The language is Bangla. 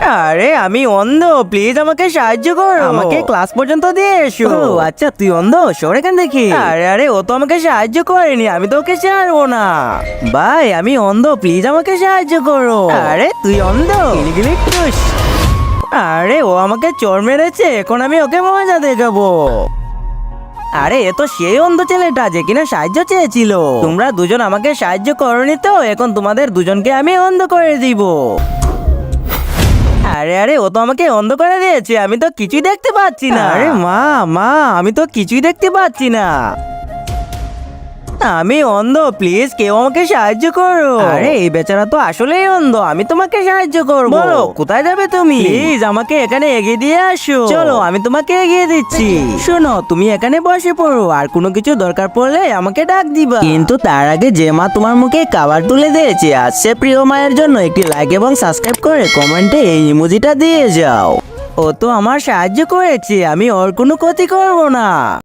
আরে আমি অন্ধ, প্লিজ আমাকে সাহায্য করো, আমাকে ক্লাস পর্যন্ত দিয়ে এসো। ও আচ্ছা, তুই অন্ধ, সর এখান দেখি। আরে আরে, ও তো আমাকে সাহায্য করেনি, আমি তো ওকে ছাড়বো না। ভাই আমি অন্ধ, প্লিজ আমাকে সাহায্য করো। আরে তুই অন্ধ? গিলি টুস। আরে ও আমাকে চোর মেরেছে, এখন আমি ওকে মজা দেখাবো। আরে এ তো সেই অন্ধ ছেলেটা যে কিনা সাহায্য চেয়েছিল। তোমরা দুজন আমাকে সাহায্য করনি, তো এখন তোমাদের দুজনকে আমি অন্ধ করে দিব। আরে আরে, ও তো আমাকে অন্ধ করে দিয়েছে, আমি তো কিছুই দেখতে পাচ্ছি না। আরে মা মা, আমি তো কিছুই দেখতে পাচ্ছি না। আমি অন্ধ, প্লিজ কেউ আমাকে সাহায্য করো। আরে এই বেচারা তো আসলেই অন্ধ, আমি তোমাকে সাহায্য করব। বলো কোথায় যাবে তুমি? প্লিজ আমাকে এখানে এগিয়ে দিয়ে আসো। চলো আমি তোমাকে এগিয়ে দিচ্ছি। শোনো, তুমি এখানে বসে পড়ো, আর কোনো কিছু দরকার পড়লে আমাকে ডাক দিবা। কিন্তু তার আগে যে মা তোমার মুখে খাবার তুলে দিয়েছে, আজ সে প্রিয় মায়ের জন্য একটি লাইক এবং সাবস্ক্রাইব করে কমেন্টে এই ইমোজিটা দিয়ে যাও। ও তো আমার সাহায্য করেছে, আমি ওর কোনো ক্ষতি করব না।